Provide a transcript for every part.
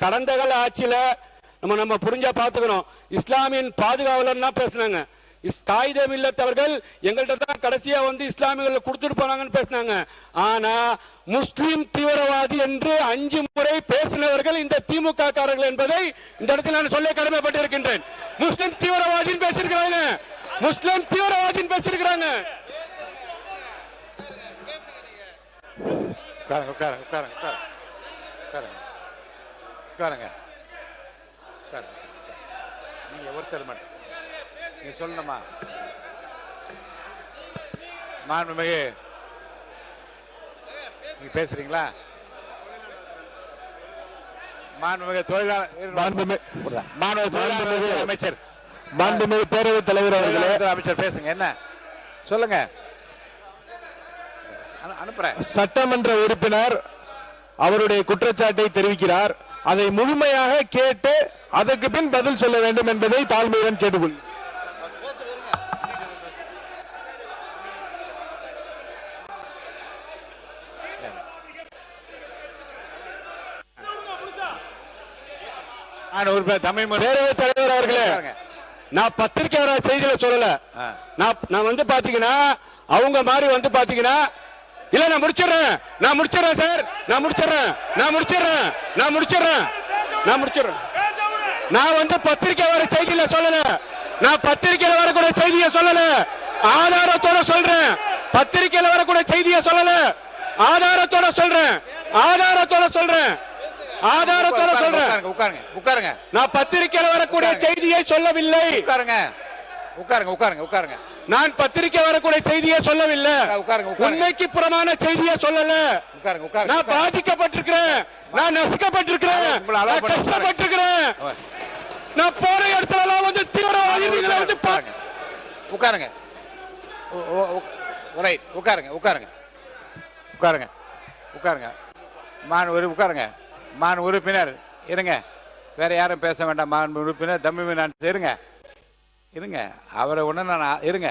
கடந்த கால ஆட்சியில நம்ம புரிஞ்சா பாத்துக்கணும். இஸ்லாமியின் பாதுகாவலர்னா பேசினாங்க. காயிதே மில்லத் அவர்கள் எங்கள்கிட்ட தான் கடைசியா வந்து இஸ்லாமியர்களை கொடுத்துட்டு போனாங்கன்னு பேசினாங்க. ஆனா முஸ்லிம் தீவிரவாதி என்று 5 முறை பேசினவர்கள் இந்த திமுக காரர்கள் என்பதை இந்த இடத்தில் நான் சொல்ல கடமைப்பட்டிருக்கின்றேன். முஸ்லிம் தீவிரவாதின்னு பேசியிருக்கிறாங்க. முஸ்லிம் தீவிரவாதின்னு பேசியிருக்கிறாங்க. நீங்க ஒருத்தர் மட்டும் நீ சொல்லணுமா? மாண்புமிகு நீங்க பேசுறீங்களா? மாண்புமிகு தொழிலாளர் அமைச்சர், மாண்புமிகு பேரவைத் தலைவர் அவர்களே, அமைச்சர் பேசுங்க. என்ன சொல்லுங்க? அனுப்புறேன். சட்டமன்ற உறுப்பினர் அவருடைய குற்றச்சாட்டை தெரிவிக்கிறார். அதை முழுமையாக கேட்டு அதற்கு பின் பதில் சொல்ல வேண்டும் என்பதை தாழ்மையுடன் கேட்டுக்கொள்கிறேன். பேரவைத் தலைவர் அவர்களே, நான் பத்திரிகையாளர் செய்தியில சொல்லல. நான் வந்து பாத்தீங்கன்னா அவங்க மாதிரி வந்து பாத்தீங்கன்னா இல்ல நான் முடிச்சிடுறேன் சார், நான் முடிச்சிடுறேன். நான் வந்து பத்திரிகை வர செய்தியில சொல்லல. நான் பத்திரிகையில வரக்கூடிய செய்தியை சொல்லல, ஆதாரத்தோட சொல்றேன். பத்திரிகையில வரக்கூடிய செய்தியை சொல்லல, ஆதாரத்தோட சொல்றேன். உட்காருங்க. நான் பத்திரிகையில வரக்கூடிய செய்தியை சொல்லவில்லை. உட்காருங்க. நான் பத்திரிகை வரக்கூடிய செய்தியை சொல்லவில்லை. உண்மைக்கு புறமான செய்தியை சொல்லல. நான் பாதிக்கப்பட்டிருக்கிறேன், நான் நசுக்கப்பட்டிருக்கிறேன், நான் கஷ்டப்பட்டிருக்கிறேன். நான் போற இடத்துல வந்து தீவிரவாதி உட்காருங்க. மான் உறுப்பினர் இருங்க, வேற யாரும் பேச வேண்டாம். மான் உறுப்பினர் தம்பி இருங்க அவரை ஒன்று நான் இருங்க.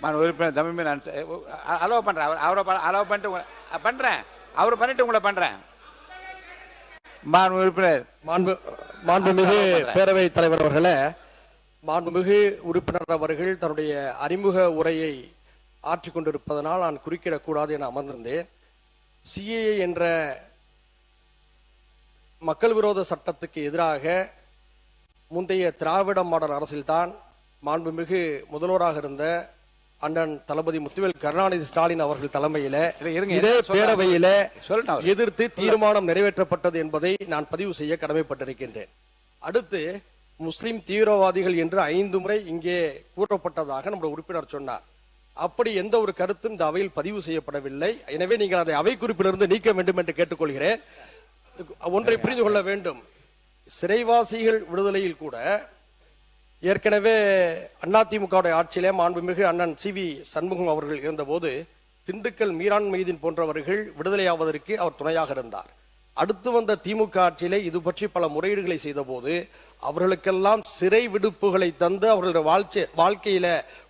மான் உறுப்பினர் தம்பி நான் அலோவ் பண்றேன். அவரை அலோவ் பண்ணிட்டு பண்றேன். அவரை பண்ணிட்டு உங்களை பண்றேன். மான் உறுப்பினர் மாண்புமிகு பேரவைத் தலைவர் அவர்களே, மாண்புமிகு உறுப்பினர் அவர்கள் தன்னுடைய அறிமுக உரையை ஆற்றிக் கொண்டிருப்பதனால் நான் குறுக்கிடக்கூடாது என அமர்ந்திருந்தேன். சிஏஏ என்ற மக்கள் விரோத சட்டத்துக்கு எதிராக முந்தைய திராவிட மாடல் அரசில்தான் மாண்புமிகு முதல்வராக இருந்த அண்ணன் தளபதி முத்துவேல் கருணாநிதி ஸ்டாலின் அவர்கள் தலைமையில இதே பேரவையில எதிர்த்து தீர்மானம் நிறைவேற்றப்பட்டது என்பதை நான் பதிவு செய்ய கடமைப்பட்டிருக்கின்றேன். அடுத்து முஸ்லிம் தீவிரவாதிகள் என்று 5 முறை இங்கே கூறப்பட்டதாக நம்முடைய உறுப்பினர் சொன்னார். அப்படி எந்த ஒரு கருத்தும் இந்த அவையில் பதிவு செய்யப்படவில்லை. எனவே நீங்கள் அதை அவை குறிப்பிலிருந்து நீக்க வேண்டும் என்று கேட்டுக்கொள்கிறேன். ஒன்றை புரிந்து கொள்ள வேண்டும். சிறைவாசிகள் விடுதலையில் கூட ஏற்கனவே அதிமுக ஆட்சியிலே மாண்புமிகு அண்ணன் CV சண்முகம் அவர்கள் இருந்தபோது திண்டுக்கல் மீரான் மைதீன் போன்றவர்கள் விடுதலையாவதற்கு அவர் துணையாக இருந்தார். அடுத்து வந்த திமுக ஆட்சியிலே இது பற்றி பல முறையீடுகளை செய்த போது அவர்களுக்கெல்லாம் சிறை விடுப்புகளை தந்து அவர்களுடைய வாழ்க்கையில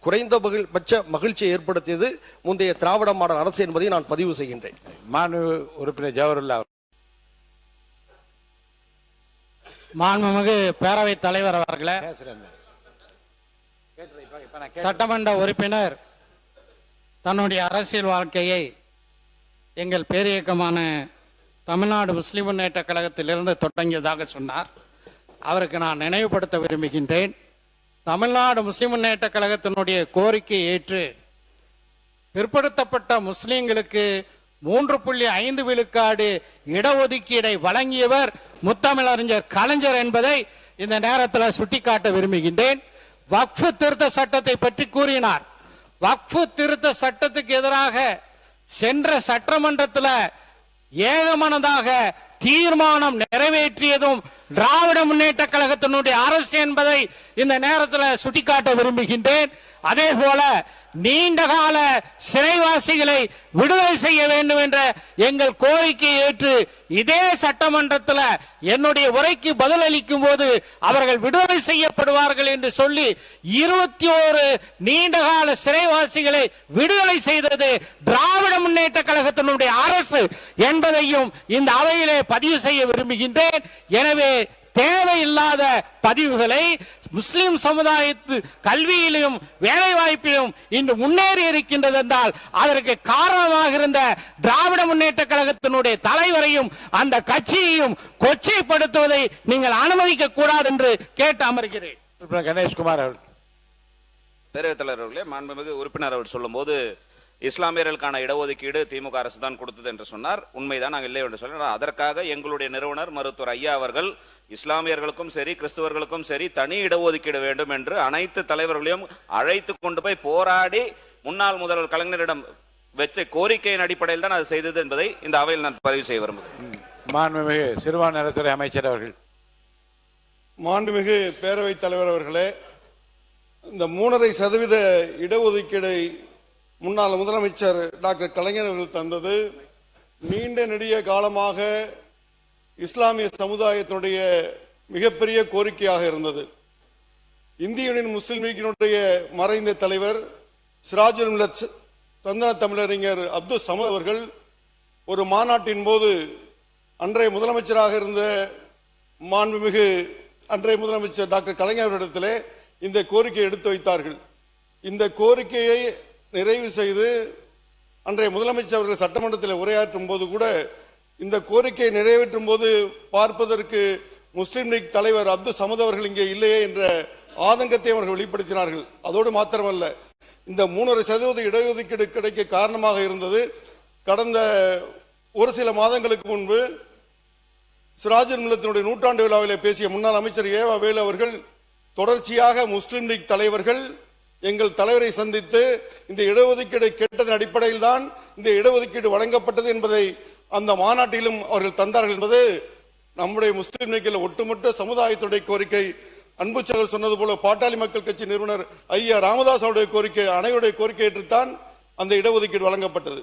குறைந்தபட்ச மகிழ்ச்சியை ஏற்படுத்தியது முந்தைய திராவிட மாடல் அரசு என்பதை நான் பதிவு செய்கின்றேன். மாண்பு உறுப்பினர் ஜவஹர்லா. மாண்புமிகு பேரவைத் தலைவர் அவர்களே, சட்டமன்ற உறுப்பினர் தன்னுடைய அரசியல் வாழ்க்கையை எங்கள் பேரியக்கமான தமிழ்நாடு முஸ்லிம் முன்னேற்ற கழகத்திலிருந்து தொடங்கியதாக சொன்னார். அவருக்கு நான் நினைவுபடுத்த விரும்புகின்றேன். தமிழ்நாடு முஸ்லிம் முன்னேற்ற கழகத்தினுடைய கோரிக்கையை ஏற்று பிற்படுத்தப்பட்ட முஸ்லிம்களுக்கு 3.5 விழுக்காடு இடஒதுக்கீடை வழங்கியவர் முத்தமிழறிஞர் கலைஞர் என்பதை இந்த நேரத்தில் சுட்டிக்காட்ட விரும்புகின்றேன். வக்ஃபு திருத்த சட்டத்தை பற்றி கூறினார். வக்ஃபு திருத்த சட்டத்துக்கு எதிராக சென்ற சட்டமன்றத்தில் ஏகமனதாக தீர்மானம் நிறைவேற்றியதும் திராவிட முன்னேற்ற கழகத்தினுடைய அரசு என்பதை இந்த நேரத்தில் சுட்டிக்காட்ட விரும்புகின்றேன். அதே போல நீண்ட கால சிறைவாசிகளை விடுதலை செய்ய வேண்டும் என்ற எங்கள் கோரிக்கையை ஏற்று இதே சட்டமன்றத்தில் என்னுடைய உரைக்கு பதிலளிக்கும் போது அவர்கள் விடுதலை செய்யப்படுவார்கள் என்று சொல்லி 21 நீண்டகால சிறைவாசிகளை விடுதலை செய்தது திராவிட முன்னேற்ற கழகத்தினுடைய அரசு என்பதையும் இந்த அவையிலே பதிவு செய்ய விரும்புகின்றேன். எனவே தேவையில்லாத பதிவுகளை முஸ்லிம் சமுதாயத்து கல்வியிலும் வேலை வாய்ப்பிலும் இன்று முன்னேறி இருக்கின்றது என்றால் அதற்கு காரணமாக இருந்த திராவிட முன்னேற்ற கழகத்தினுடைய தலைவரையும் அந்த கட்சியையும் கொச்சைப்படுத்துவதை நீங்கள் அனுமதிக்க கூடாது என்று கேட்டு அமர்கிறேன். கணேஷ்குமார் அவர்கள். பேரவைத் தலைவர் அவர்களே, மாண்புமிகு உறுப்பினர் அவர் சொல்லும் போது இஸ்லாமியர்களுக்கான இடஒதுக்கீடு திமுக அரசு தான் கொடுத்தது என்று சொன்னார். உண்மைதான், நாங்கள் இல்லை என்று சொன்னார். அதற்காக எங்களுடைய நிறுவனர் மருத்துவர் ஐயா அவர்கள் இஸ்லாமியர்களுக்கும் சரி கிறிஸ்தவர்களுக்கும் சரி தனி இடஒதுக்கீடு வேண்டும் என்று அனைத்து தலைவர்களையும் அழைத்து கொண்டு போய் போராடி முன்னாள் முதல்வர் கலைஞரிடம் வச்ச கோரிக்கையின் அடிப்படையில் தான் அது செய்தது என்பதை இந்த அவையில் நான் பதிவு செய்ய விரும்புகிறேன். மாண்புமிகு சிறுபான்மை நலத்துறை அமைச்சர் அவர்கள். மாண்புமிகு பேரவைத் தலைவர் அவர்களே, இந்த 3.5% இடஒதுக்கீடை முன்னாள் முதலமைச்சர் டாக்டர் கலைஞர் அவர்கள் தந்தது நீண்ட நெடிய காலமாக இஸ்லாமிய சமுதாயத்தினுடைய மிகப்பெரிய கோரிக்கையாக இருந்தது. இந்திய யூனியன் முஸ்லிம் லீக்கினுடைய மறைந்த தலைவர் சிராஜுல் மில்லத் சந்தன தமிழறிஞர் அப்துல் சமத் அவர்கள் ஒரு மாநாட்டின் போது அன்றைய முதலமைச்சராக இருந்த மாண்புமிகு அன்றைய முதலமைச்சர் டாக்டர் கலைஞர் அவரிடத்திலே இந்த கோரிக்கையை எடுத்து வைத்தார்கள். இந்த கோரிக்கையை நிறைவு செய்து அன்றைய முதலமைச்சர் அவர்கள் சட்டமன்றத்தில் உரையாற்றும் போது கூட இந்த கோரிக்கையை நிறைவேற்றும் போது பார்ப்பதற்கு முஸ்லிம் லீக் தலைவர் அப்துல் சமத் அவர்கள் இங்கே இல்லையே என்ற ஆதங்கத்தை அவர்கள் வெளிப்படுத்தினார்கள். அதோடு மாத்திரமல்ல, இந்த 3.5% இடஒதுக்கீடு கிடைக்க காரணமாக இருந்தது கடந்த ஒரு சில மாதங்களுக்கு முன்பு சிராஜுல் மில்லத்தினுடைய நூற்றாண்டு விழாவிலே பேசிய முன்னாள் அமைச்சர் ஏவா வேலு அவர்கள் தொடர்ச்சியாக முஸ்லிம் லீக் தலைவர்கள் எங்கள் தலைவரை சந்தித்து இந்த இடஒதுக்கீடு கேட்டதன் அடிப்படையில் தான் இந்த இடஒதுக்கீடு வழங்கப்பட்டது என்பதை அந்த மாநாட்டிலும் அவர்கள் தந்தார்கள் என்பது நம்முடைய முஸ்லிம் லீக்கில் ஒட்டுமொத்த சமுதாயத்துடைய கோரிக்கை. அன்பு சகோதரர் சொன்னது போல பாட்டாளி மக்கள் கட்சி நிறுவனர் ஐயா ராமதாஸ் அவருடைய கோரிக்கை, அனைவருடைய கோரிக்கை ஏற்றுத்தான் அந்த இடஒதுக்கீடு வழங்கப்பட்டது.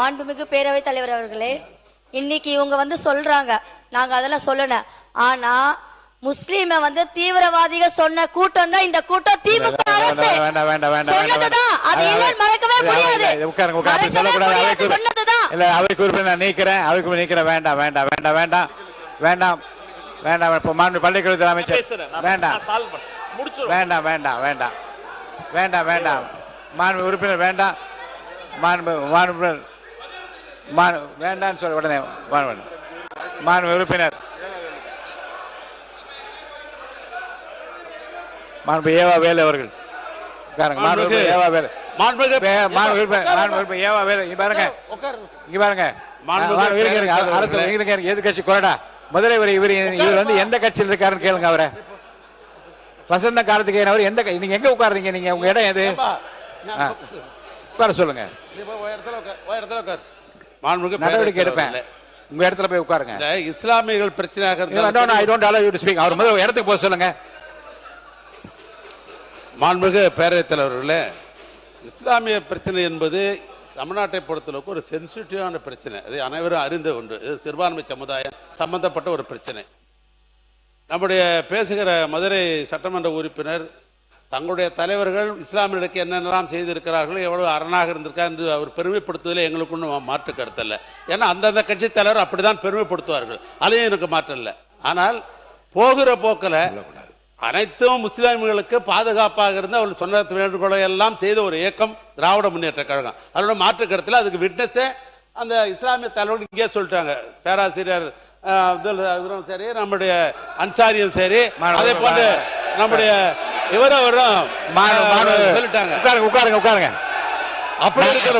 மாண்புமிகு பேரவைத் தலைவர் அவர்களே, இன்னைக்கு இவங்க சொல்றாங்க, நாங்க அதெல்லாம் சொல்லணும். ஆனா முஸ்லீம தீவிரவாதிக சொன்ன கூட்டம் தான் இந்த கூட்டம். திமுக அரசு சொன்னதுதான், அது எல்லாம் மறக்கவே முடியாது. சொன்னதுதான். இல்ல, அவைக்கு உறுப்பினர் நீக்கிறேன், அவைக்கு நீக்கிறேன். வேண்டாம் வேண்டாம் வேண்டாம் வேண்டாம் வேண்டாம் வேண்டாம். இப்போ மாண்பு பள்ளிக்கல்வித்துறை அமைச்சர் வேண்டாம் வேண்டாம் வேண்டாம் வேண்டாம் வேண்டாம் வேண்டாம். மாண்பு உறுப்பினர் வேண்டாம். மாண்பு வேண்டான்னு சொல்ல உடனே மாண்பு உறுப்பினர் மாண்பு ஏவா வேலு அவர்கள் ஏவா வேலு ஏவா வேலு இங்க பாருங்க, இங்க பாருங்க. அரசு எதிர்கட்சி கொறடா முதல்வர் இவர் எந்த கட்சியில் இருக்காருன்னு கேளுங்க. அவரை வசந்த காலத்துக்கு அவர் எந்த, நீங்க எங்க உட்காருறீங்க? நீங்க உங்க இடம் எது? உட்கார சொல்லுங்க. நடவடிக்கை எடுப்பேன். உங்க இடத்துல போய் உட்காருங்க. இஸ்லாமியர்கள் பிரச்சனையாக அவர் முதல்ல இடத்துக்கு போக சொல்லுங்க. மாண்புமிகு பேரவைத் தலைவர்களே, இஸ்லாமிய பிரச்சனை என்பது தமிழ்நாட்டை பொறுத்தளவுக்கு ஒரு சென்சிட்டிவான பிரச்சனை. அது அனைவரும் அறிந்த ஒன்று. இது சிறுபான்மை சமுதாயம் சம்பந்தப்பட்ட ஒரு பிரச்சனை. நம்முடைய பேசுகிற மதுரை சட்டமன்ற உறுப்பினர் தங்களுடைய தலைவர்கள் இஸ்லாமியர்களுக்கு என்னென்னலாம் செய்திருக்கிறார்களோ, எவ்வளவு அரணாக இருந்திருக்கா என்று அவர் பெருமைப்படுத்துவதில் எங்களுக்கு ஒன்றும் மாற்று கருத்து இல்லை. ஏன்னா அந்தந்த கட்சி தலைவர் அப்படிதான் பெருமைப்படுத்துவார்கள், அதையும் எனக்கு மாற்றம் இல்லை. ஆனால் போகிற போக்கில் அனைத்தும் முஸ்லிம்களுக்கு பாதுகாப்பாக இருந்து அவர்கள் சொன்ன வேண்டுகோளை எல்லாம் செய்த ஒரு இயக்கம் திராவிட முன்னேற்ற கழகம். அதோட மாற்று கருத்தில் அதுக்கு விட்னஸே அந்த இஸ்லாமிய தலைவர்கள் இங்கே சொல்லிட்டாங்க. பேராசிரியர் அப்துல் சரி, நம்முடைய அன்சாரியும் சரி, அதே போன்று நம்முடைய இவரும் சொல்லிட்டாங்க. உட்காருங்க உட்காருங்க. அப்படி இருக்கிற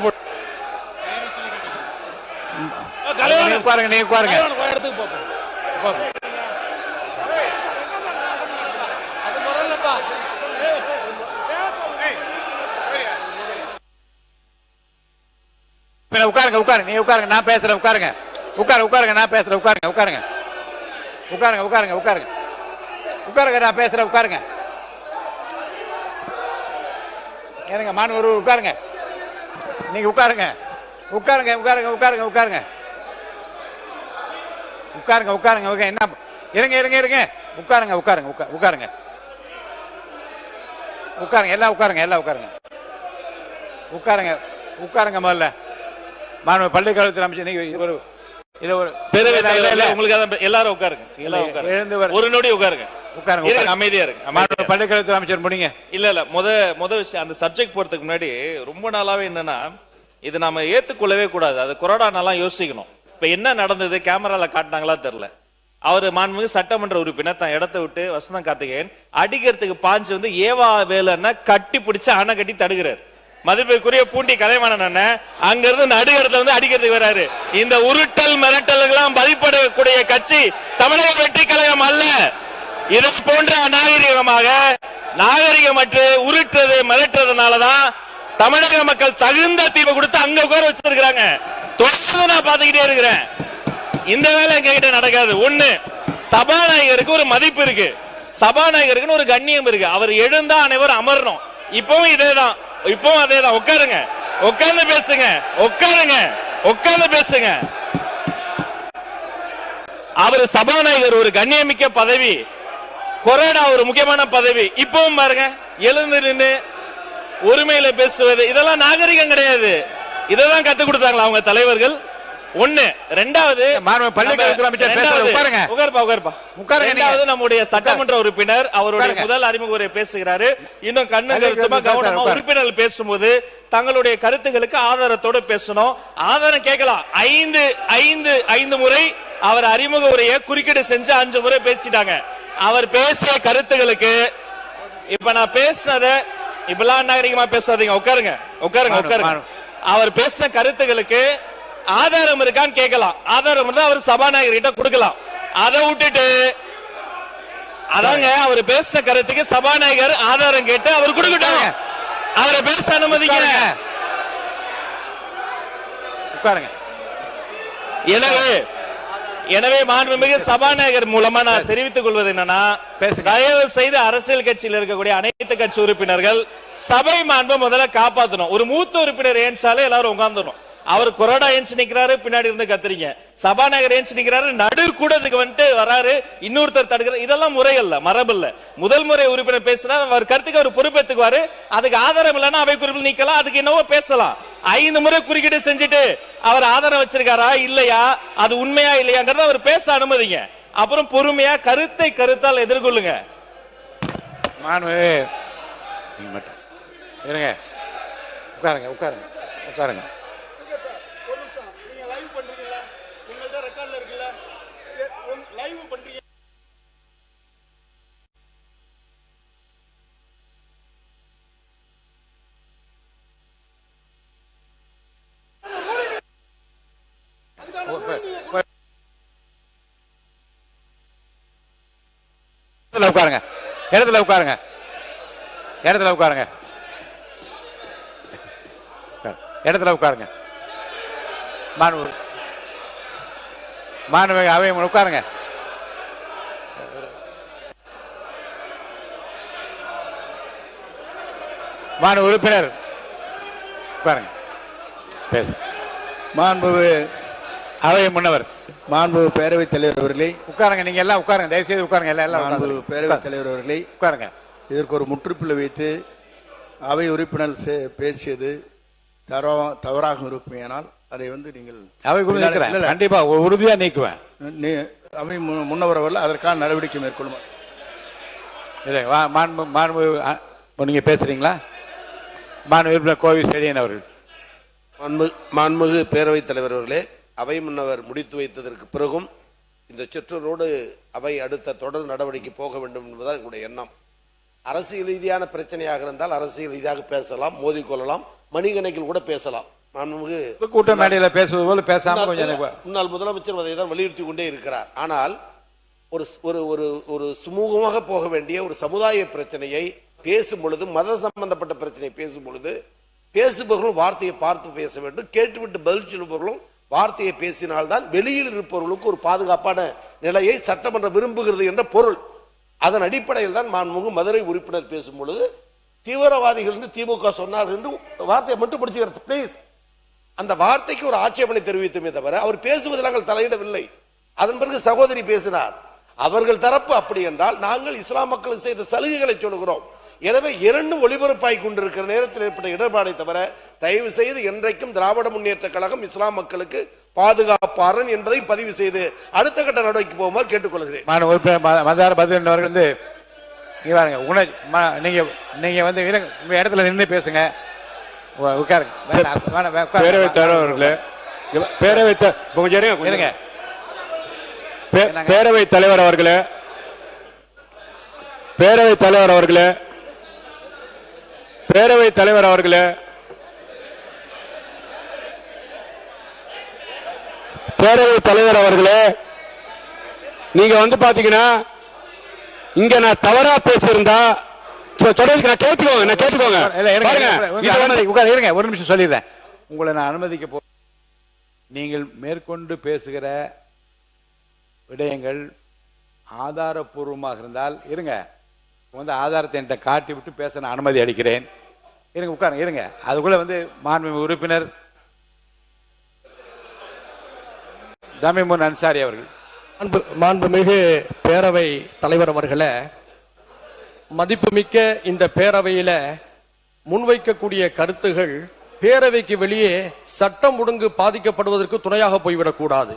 உட்காருங்க, நீ உட்காருங்க. இடத்துக்கு போங்க. உட்காருங்க உட்காருங்க, நீங்க உட்காருங்க, நான் பேசுறேன், உட்காருங்க உட்காருங்க, நான் பேசுறேன், உட்காருங்க உட்காருங்க உட்காருங்க உட்காருங்க உட்காருங்க உட்காருங்க, நான் பேசுறேன், உட்காருங்க. ஏனுங்க மாணவர் உட்காருங்க, நீங்க உட்காருங்க உட்காருங்க உட்காருங்க உட்காருங்க உட்காருங்க உட்காருங்க உட்காருங்க ஓகே, என்ன இருங்க இருங்க இருங்க, உட்காருங்க உட்காருங்க உட்காருங்க உட்காருங்க, எல்லாம் உட்காருங்க, எல்லாம் உட்காருங்க உட்காருங்க உட்காருங்க. முதல்ல மாணவர் பள்ளிக்கல்வித்துறை அமைச்சர், நீங்க ஒரு இது ஒரு உங்களுக்கு எல்லாரும் உட்காருங்க, எல்லாரும் உட்காருங்க, எழுந்து வர ஒரு நொடி உட்காருங்க, உட்காருங்க, அமைதியா இருக்கு. மாணவர் பள்ளிக்கல்வித்துறை அமைச்சர் முடிங்க. இல்ல முத விஷயம், அந்த சப்ஜெக்ட் போறதுக்கு முன்னாடி ரொம்ப நாளாவே என்னன்னா, இது நாம ஏத்துக்கொள்ளவே கூடாது. அது கொரோனா நாளா யோசிக்கணும். இப்ப என்ன நடந்தது, கேமரால காட்டினாங்களா தெரியல. அவர் மாண்புமிகு சட்டமன்ற உறுப்பினர் தான் இடத்தை விட்டு வசந்தம் கார்த்திகேயன் அடிக்கிறதுக்கு பாஞ்சு வந்து ஏவா வேலைன்னா கட்டி பிடிச்சு அணை கட்டி தடுக்கிறார். மதிப்பிற்குரிய பூண்டி கலைவாணன் அண்ணன் அங்க இருந்து நடுகிறதுல வந்து அடிக்கிறதுக்கு வராரு. இந்த உருட்டல் மிரட்டல்களாம் மதிப்பிடக்கூடிய கட்சி தமிழக வெற்றி கழகம் அல்ல. இது போன்ற நாகரிகமற்று உருட்டுறது மிரட்டுறதுனாலதான் தமிழக மக்கள் தகுந்த தீர்வை கொடுத்து அங்க உட்கார வச்சிருக்காங்க. தொடர்ந்து நான் பாத்துக்கிட்டே இருக்கிறேன். இந்த வேலை எங்க கிட்ட நடக்காது. ஒண்ணு, சபாநாயகருக்கு ஒரு மதிப்பு இருக்கு, சபாநாயகருக்கு ஒரு கண்ணியம் இருக்கு. அவர் எழுந்தா அனைவரும் அமரணும். இப்பவும் இதேதான், இப்பவும் அதேதான். உட்காருங்க, உட்கார்ந்து பேசுங்க, உட்காருங்க, உட்கார்ந்து பேசுங்க. அவர் சபாநாயகர் ஒரு கண்ணியமிக்க பதவி, கொரோனா ஒரு முக்கியமான பதவி. இப்பவும் பாருங்க, எழுந்து நின்று உரிமையில பேசுவது இதெல்லாம் நாகரிகம் கிடையாது. இதெல்லாம் கத்து கொடுத்தாங்களா அவங்க தலைவர்கள்? ஒண்ணு. ரெண்டாவது, நம்முடைய சட்டமன்ற உறுப்பினர் அவருடைய முதல் அறிமுக உரை பேசுகிறாரு. இன்னும் கவனமா உறுப்பினர்கள் பேசும்போது தங்களுடைய கருத்துக்களுக்கு ஆதாரத்தோடு பேசணும். ஆதாரம் கேட்கலாம். 5 முறை அவர் அறிமுக உரையை குறுக்கீடு செஞ்சு 5 முறை பேசிட்டாங்க. அவர் பேசிய கருத்துக்களுக்கு இப்ப நான் பேசுனத இப்பெல்லாம் நாகரிகமா பேசாதீங்க. உட்காருங்க உட்காருங்க உட்காருங்க. அவர் பேசின கருத்துக்களுக்கு ஆதாரம் இருக்கான்னு கேட்கலாம். ஆதாரம் இருந்தா அவர் சபாநாயகர் கிட்ட கொடுக்கலாம். அதை விட்டுட்டு அதாங்க அவர் பேசின கருத்துக்கு சபாநாயகர் ஆதாரம் கேட்டு அவர் கொடுக்கட்டும். அவரை பேச அனுமதிங்க. உட்காருங்க. எனவே மாண்புமிகு சபாநாயகர் மூலமா நான் தெரிவித்துக் கொள்வது என்னன்னா, தயவு செய்து அரசியல் கட்சியில் இருக்கக்கூடிய அனைத்து கட்சி உறுப்பினர்கள் சபை மாண்பை முதல்ல காப்பாற்றணும். ஒரு மூத்த உறுப்பினர் ஏன்சாலே எல்லாரும் உட்கார்ந்துடும். அவர் கொரோனா ஏன்ஸ் நிக்கிறாரு, பின்னாடி இருந்து கத்துறீங்க. சபாநாயகர் ஏன்ஸ் நிக்கிறாரு, நடு கூடத்துக்கு வந்துட்டு வராரு, இன்னொருத்தர் தடுக்கிறார். இதெல்லாம் முறை இல்ல, மரபு இல்ல. முதல் முறை உறுப்பினர் பேசுறாரு, அவர் கருத்துக்கு அவர் பொறுப்பேற்றுக்குவாரு. அதுக்கு ஆதாரம் இல்லைன்னா அவை குறிப்பில் நீக்கலாம், அதுக்கு என்னவோ பேசலாம். 5 முறை குறுக்கீடு செஞ்சுட்டு அவர் ஆதாரம் வச்சிருக்காரா இல்லையா, அது உண்மையா இல்லையாங்கிறத அவர் பேச அனுமதிங்க. அப்புறம் பொறுமையா கருத்தால் எதிர்கொள்ளுங்க. உட்காருங்க உட்காருங்க உட்காருங்க. உட்காருங்க, இடத்துல உட்காருங்க, இடத்துல உட்காருங்க, இடத்துல உட்காருங்க. மாணவ அவை உட்காருங்க. மாணவ உறுப்பினர் உட்காருங்க. மாண்புமிகு அவை முன்னவர், மாண்புமிகு பேரவைத் தலைவர் அவர்களே உட்காருங்க. நீங்க எல்லாம் உட்காருங்க, தயவுசெய்து உட்காருங்க. எல்லாம் மாண்புமிகு பேரவைத் தலைவர் அவர்களே உட்காருங்க. இதற்கு ஒரு முற்றுப்புள்ளி வைத்து அவை உறுப்பினர் பேசியது தவறாக இருப்பேனால் அதை நீங்கள் அவை கண்டிப்பா உறுதியா நீக்குவேன். அவை முன்னவர் அவர்கள் அதற்கான நடவடிக்கை மேற்கொள்ளும். நீங்க பேசுறீங்களா? மாண்பு உறுப்பினர் கோவி செழியன் அவர்கள். மாண்புமிகு பேரவைத் தலைவர் அவர்களே, அவை முன்னவர் முடித்து வைத்ததற்கு பிறகும் இந்த சொற்றொடரோடு அவை அடுத்த தொடர் நடவடிக்கை போக வேண்டும் என்பதுதான் எங்களுடைய எண்ணம். அரசியல் ரீதியான பிரச்சனையாக இருந்தால் அரசியல் ரீதியாக பேசலாம், மோதிக்கொள்ளலாம், மணிக்கணக்கில் கூட பேசலாம். மாண்புமிகு கூட்ட மேடையில பேசுவது போல பேசாம முன்னாள் முதலமைச்சர் அதை தான் வலியுறுத்தி கொண்டே இருக்கிறார். ஆனால் ஒரு ஒரு ஒரு சுமூகமாக போக வேண்டிய ஒரு சமுதாய பிரச்சனையை பேசும் பொழுது, மத சம்பந்தப்பட்ட பிரச்சனையை பேசும் பொழுது பேசுபவர்களும் வார்த்தையை பார்த்து பேச வேண்டும், கேட்டுவிட்டு பதில் சொல்பவர்களும் வார்த்தையை பேசினால்தான் வெளியில் இருப்பவர்களுக்கு ஒரு பாதுகாப்பான நிலையை சட்டமன்றம் விரும்புகிறது என்ற பொருள். அதன் அடிப்படையில் தான் மாண்புமிகு மதுரை உறுப்பினர் பேசும் பொழுது தீவிரவாதிகள் என்று திமுக சொன்னார் என்று வார்த்தையை மட்டும் பிடிச்சுக்கிறது. பிளீஸ், அந்த வார்த்தைக்கு ஒரு ஆட்சேபனை தெரிவித்துமே தவிர அவர் பேசுவதில் நாங்கள் தலையிடவில்லை. அதன் பிறகு சகோதரி பேசினார். அவர்கள் தரப்பு அப்படி என்றால் நாங்கள் இஸ்லாம் மக்களுக்கு செய்த சலுகைகளை சொல்கிறோம். எனவே இரண்டும் ஒளிபரப்பாய் கொண்டிருக்கிற நேரத்தில் ஏற்பட்ட இடர்பாடை தவிர தயவு செய்து என்றைக்கும் திராவிட முன்னேற்ற கழகம் இஸ்லாம் மக்களுக்கு பாதுகாப்பாரன் என்பதை பதிவு செய்து அடுத்த கட்ட நடவடிக்கை போகுமாறு கேட்டுக்கொள்கிறேன். நீங்க வந்து உங்க இடத்துல நின்று பேசுங்க. பேரவைத் தலைவர் அவர்களே, பேரவைத் தலைவர் அவர்களே, பேரவைத் தலைவர் அவர்களே, பேரவைத் தலைவர் அவர்களே, பேரவைத் தலைவர் அவர்களே, நீங்க வந்து பாத்தீங்கன்னா இங்க நான் தவறா பேசியிருந்தா கேட்டுக்கோங்க. ஒரு நிமிஷம் சொல்லிடுறேன். உங்களை நான் அனுமதிக்க போ. நீங்கள் மேற்கொண்டு பேசுகிற விடயங்கள் ஆதாரப்பூர்வமாக இருந்தால் இருங்க, வந்து ஆதாரத்தை என்கிட்ட காட்டி விட்டு பேச நான் அனுமதி அளிக்கிறேன். இருங்க, உட்காருங்க, இருங்க. அதுக்குள்ள வந்து மாண்புமிகு உறுப்பினர் தமிமுன் அன்சாரி அவர்கள். மாண்புமிகு பேரவை தலைவர் அவர்களே, மதிப்புமிக்க இந்த பேரவையில முன்வைக்கக்கூடிய கருத்துகள் பேரவைக்கு வெளியே சட்டம் ஒழுங்கு பாதிக்கப்படுவதற்கு துணையாக போய்விடக்கூடாது.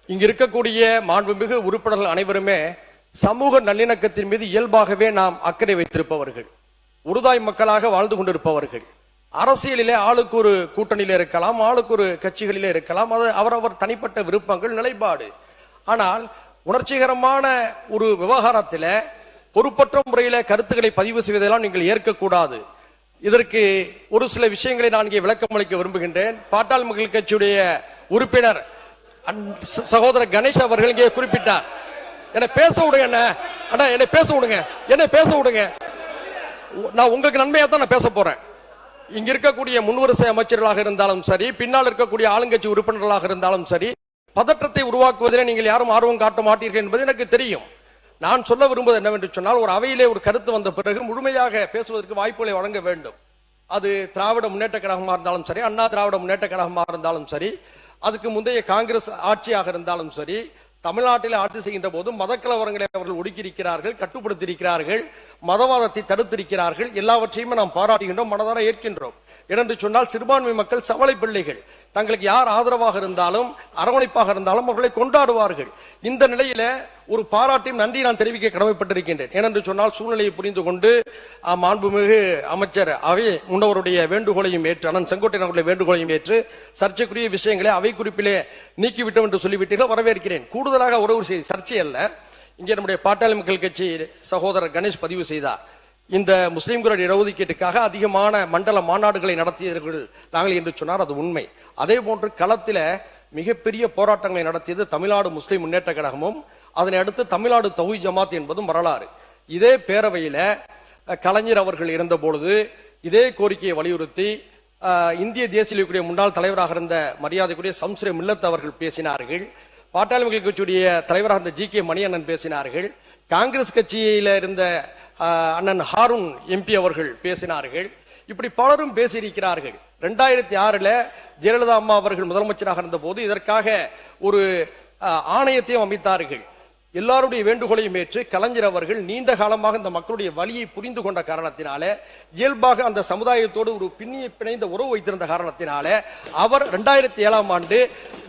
இங்கு இருக்கக்கூடிய மாண்புமிகு உறுப்பினர்கள் அனைவருமே சமூக நல்லிணக்கத்தின் மீது இயல்பாகவே நாம் அக்கறை வைத்திருப்பவர்கள், உருதாய் மக்களாக வாழ்ந்து கொண்டிருப்பவர்கள். அரசியலிலே ஆளுக்கு ஒரு கூட்டணியில இருக்கலாம், ஆளுக்கு ஒரு கட்சிகளிலே இருக்கலாம், அது அவரவர் தனிப்பட்ட விருப்பங்கள், நிலைப்பாடு. ஆனால் உணர்ச்சிகரமான ஒரு விவகாரத்தில் பொறுப்பற்ற முறையில கருத்துக்களை பதிவு செய்வதெல்லாம் நீங்கள் ஏற்கக்கூடாது. இதற்கு ஒரு சில விஷயங்களை நான் இங்கே விளக்கம் அளிக்க விரும்புகின்றேன். பாட்டாளி மக்கள் கட்சியுடைய உறுப்பினர் சகோதரர் கணேஷ் அவர்கள் இங்கே குறிப்பிட்டார். என்னை பேச விடுங்க, என்னை பேச விடுங்க, என்னை பேச விடுங்க. நான் உங்களுக்கு நன்மையா தான் நான் பேச போறேன். இங்க இருக்கக்கூடிய முன்வரிசை அமைச்சர்களாக இருந்தாலும் சரி, பின்னால் இருக்கக்கூடிய ஆளுங்கட்சி உறுப்பினர்களாக இருந்தாலும் சரி, பதற்றத்தை உருவாக்குவதில் நீங்கள் யாரும் ஆர்வம் காட்ட மாட்டீர்கள் என்பது எனக்கு தெரியும். நான் சொல்ல விரும்புவது என்னவென்று சொன்னால், ஒரு அவையிலே ஒரு கருத்து வந்த பிறகு முழுமையாக பேசுவதற்கு வாய்ப்புகளை வழங்க வேண்டும். அது திராவிட முன்னேற்ற கழகமாக இருந்தாலும் சரி, அண்ணா திராவிட முன்னேற்ற கழகமாக இருந்தாலும் சரி, அதுக்கு முந்தைய காங்கிரஸ் ஆட்சியாக இருந்தாலும் சரி, தமிழ்நாட்டில் ஆட்சி செய்கின்ற போது மதக்கலவரங்களை அவர்கள் ஒடுக்கியிருக்கிறார்கள், கட்டுப்படுத்தியிருக்கிறார்கள், மதவாதத்தை தடுத்திருக்கிறார்கள். எல்லாவற்றையுமே நாம் பாராட்டுகின்றோம், மனதார ஏற்கின்றோம். ஏனென்று சொன்னால் சிறுபான்மை மக்கள் சவளை பிள்ளைகள். தங்களுக்கு யார் ஆதரவாக இருந்தாலும் அரவணைப்பாக இருந்தாலும் அவர்களை கொண்டாடுவார்கள். இந்த நிலையில ஒரு பாராட்டையும் நன்றி நான் தெரிவிக்க கடமைப்பட்டிருக்கின்றேன். ஏனென்று சொன்னால் சூழ்நிலையை புரிந்து கொண்டு மாண்புமிகு அமைச்சர் அவை முன்னவருடைய வேண்டுகோளையும் ஏற்று, அண்ணன் செங்கோட்டையன் அவருடைய வேண்டுகோளையும் ஏற்று சர்ச்சைக்குரிய விஷயங்களை அவை குறிப்பிலே நீக்கிவிட்டோம் என்று சொல்லிவிட்டீர்கள், வரவேற்கிறேன். கூடுதலாக ஒரு செய்தி, சர்ச்சை அல்ல, இங்கே நம்முடைய பாட்டாளி மக்கள் கட்சி சகோதரர் கணேஷ் பதிவு செய்தார். இந்த முஸ்லிம்களுடைய இடஒதுக்கீட்டுக்காக அதிகமான மண்டல மாநாடுகளை நடத்தியவர்கள் நாங்கள் என்று சொன்னார், அது உண்மை. அதே போன்று களத்தில் மிகப்பெரிய போராட்டங்களை நடத்தியது தமிழ்நாடு முஸ்லிம் முன்னேற்ற கழகமும், அதனை அடுத்து தமிழ்நாடு தௌஹீத் ஜமாத் என்பதும் வரலாறு. இதே பேரவையில கலைஞர் அவர்கள் இருந்த பொழுது இதே கோரிக்கையை வலியுறுத்தி இந்திய தேசிய லீக்குடைய முன்னாள் தலைவராக இருந்த மரியாதைக்குரிய சம்ஸ்ரே மில்லத் அவர்கள் பேசினார்கள். பாட்டாளி மக்கள் கட்சியுடைய தலைவராக இருந்த ஜி கே மணியண்ணன் பேசினார்கள். காங்கிரஸ் கட்சியில இருந்த அண்ணன் ஹாரூன் எம்பி அவர்கள் பேசினார்கள். இப்படி பலரும் பேசியிருக்கிறார்கள். 2006 ஜெயலலிதா அம்மா அவர்கள் முதலமைச்சராக இருந்த போது இதற்காக ஒரு ஆணையத்தையும் அமைத்தார்கள். எல்லாருடைய வேண்டுகோளையும் ஏற்று கலைஞர் அவர்கள் நீண்ட காலமாக இந்த மக்களுடைய வலியை புரிந்து கொண்ட காரணத்தினால, இயல்பாக அந்த சமுதாயத்தோடு ஒரு பிணைந்த உறவு வைத்திருந்த காரணத்தினால அவர் 2007 ஆண்டு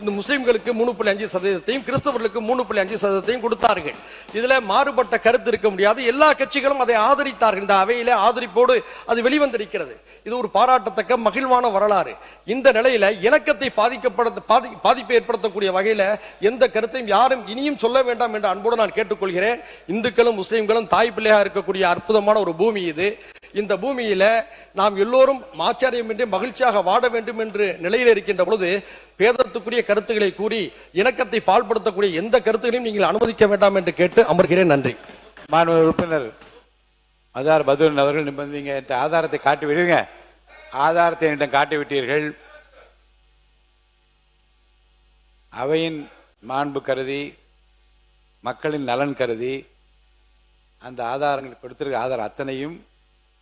இந்த முஸ்லிம்களுக்கு 3.5%, கிறிஸ்தவர்களுக்கு 3.5% கொடுத்தார்கள். இதுல மாறுபட்ட கருத்து இருக்க முடியாது. எல்லா கட்சிகளும் அதை ஆதரித்தார்கள். இந்த அவையில ஆதரிப்போடு அது வெளிவந்திருக்கிறது. இது ஒரு பாராட்டத்தக்க மகிழ்வான வரலாறு. இந்த நிலையில இணக்கத்தை பாதிப்பை ஏற்படுத்தக்கூடிய வகையில எந்த கருத்தையும் யாரும் இனியும் சொல்ல வேண்டாம் என்ற அன்போடு நான் கேட்டுக்கொள்கிறேன். இந்துக்களும் முஸ்லிம்களும் தாய் பிள்ளையாக இருக்கக்கூடிய அற்புதமான ஒரு பூமி இது. இந்த பூமியில நாம் எல்லோரும் ஆச்சரியமின்றி மகிழ்ச்சியாக வாழ வேண்டும் என்று நிலையில் இருக்கின்ற பொழுது பேதத்துக்குரிய கருத்துக்களை கூறி இணக்கத்தை பால்படுத்தக்கூடிய எந்த கருத்துக்களையும் நீங்கள் அனுமதிக்க வேண்டாம் என்று கேட்டு அமர்கிறேன். நன்றி. மாண்புமிகு உறுப்பினர் அஜார் பதுன் அவர்கள், நீங்க ஆதாரத்தை காட்டி விடுங்க. ஆதாரத்தை என்னிடம் காட்டிவிட்டீர்கள். அவையின் மாண்பு கருதி, மக்களின் நலன் கருதி அந்த ஆதாரங்கள் கொடுத்திருக்க ஆதாரம் அத்தனையும்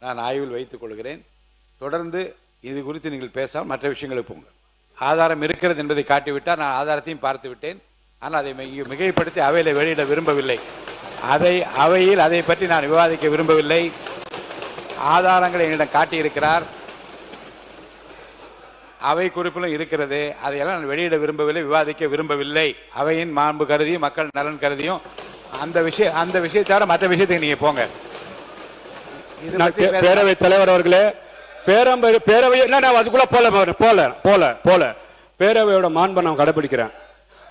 நான் ஆய்வில் வைத்துக் கொள்கிறேன். தொடர்ந்து இது குறித்து நீங்கள் பேசாமல் மற்ற விஷயங்களுக்கு போங்க. ஆதாரம் இருக்கிறது என்பதை காட்டிவிட்டால் நான் ஆதாரத்தையும் பார்த்து விட்டேன். ஆனால் அதை மிகைப்படுத்தி அவையில் வெளியிட விரும்பவில்லை. அவையில் அதை பற்றி நான் விவாதிக்க விரும்பவில்லை. ஆதாரங்களை என்னிடம் காட்டியிருக்கிறார், அவை குறிப்பிலும் இருக்கிறது. அதையெல்லாம் நான் வெளியிட விரும்பவில்லை, விவாதிக்க விரும்பவில்லை. அவையின் மாண்பு கருதி, மக்கள் நலன் கருதியும் அந்த விஷயத்தோட மற்ற விஷயத்துக்கு நீங்க போங்க. பேரவைத் தலைவர் அவர்களே, பேரவை அதுக்குள்ள போல பேரவையோட மாண்பை நான் கடைபிடிக்கிறேன்.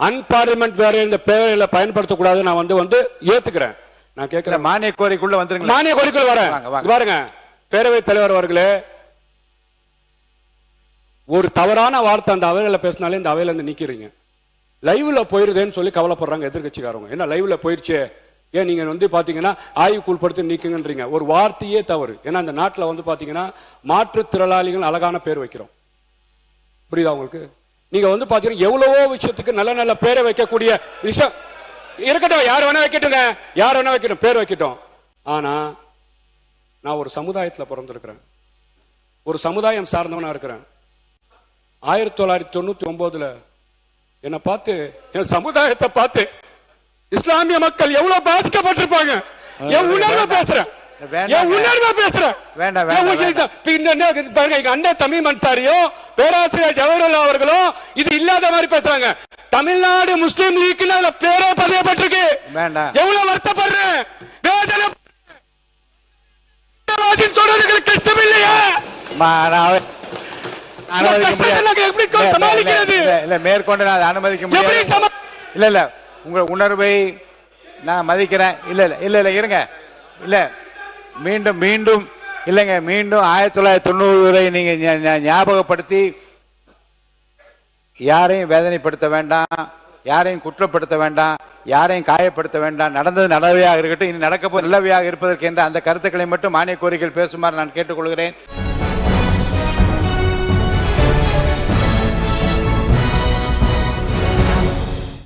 அன்பார்லிமெண்ட் வேற இந்த பேரவையில பயன்படுத்தக்கூடாது. நான் வந்து ஏத்துக்கிறேன். நான் கேட்கிறேன், மானிய கோரிக்குள்ள வந்துருங்க. மானிய கோரிக்கையில் வரேன். பாருங்க பேரவைத் தலைவர் அவர்களே, ஒரு தவறான வார்த்தை அந்த அவையில பேசினாலே இந்த அவையில இருந்து நீக்கிறீங்க. லைவ்ல போயிருதேன்னு சொல்லி கவலைப்படுறாங்க எதிர்கட்சிக்காரங்க. என்ன லைவ்ல போயிருச்சே, ஏன் நீங்க வந்து பாத்தீங்கன்னா ஆய்வுக்கு உட்படுத்தி நீக்குங்கன்றீங்க. ஒரு வார்த்தையே தவறு. ஏன்னா அந்த நாட்டில் வந்து பாத்தீங்கன்னா மாற்றுத்திறனாளிகள் அழகான பேர் வைக்கிறோம். புரியுதா உங்களுக்கு? நீங்க வந்து பாத்தீங்கன்னா எவ்வளவோ விஷயத்துக்கு நல்ல நல்ல பேரை வைக்கக்கூடிய விஷயம் இருக்கட்டும். யார் வேணா வைக்கட்டுங்க, யார் வேணா வைக்கட்டும், பேர் வைக்கட்டும். ஆனா நான் ஒரு சமுதாயத்தில் பிறந்திருக்கிறேன், ஒரு சமுதாயம் சார்ந்தவனா இருக்கிறேன். 1999 என்னை பார்த்து, என் சமுதாயத்தை பார்த்து இஸ்லாமிய மக்கள் எவ்வளவு பாதிக்கப்பட்டிருப்பாங்க. என் உணர்வை பேசுறேன், என் உணர்வை பேசுறேன். அண்ணன் தமிழ் அன்சாரியும் பேராசிரியர் ஜவஹர்லால் அவர்களும் இது இல்லாத மாதிரி பேசுறாங்க. தமிழ்நாடு முஸ்லீம் லீக்ல பேரே பதியப்பட்டிருக்கு. எவ்வளவு வருத்தப்படுறேன், சொல்றதுக்கு கஷ்டம் இல்லையா? மேற்கொண்டு நான் அனுமதிக்க முடியாது. இல்ல உங்க உணர்வை நான் மதிக்கிறேன். இல்ல இருங்க. இல்ல மீண்டும் இல்லைங்க, மீண்டும் 1990 நீங்க ஞாபகப்படுத்தி யாரையும் வேதனைப்படுத்த வேண்டாம், யாரையும் குற்றப்படுத்த வேண்டாம், யாரையும் காயப்படுத்த வேண்டாம். நடந்தது நல்லவையாக இருக்கட்டும், இனி நடக்க நல்லவையாக இருப்பதற்கு என்ற அந்த கருத்துக்களை மட்டும் மானிய கோரிக்கையில் பேசுமாறு நான் கேட்டுக்கொள்கிறேன்.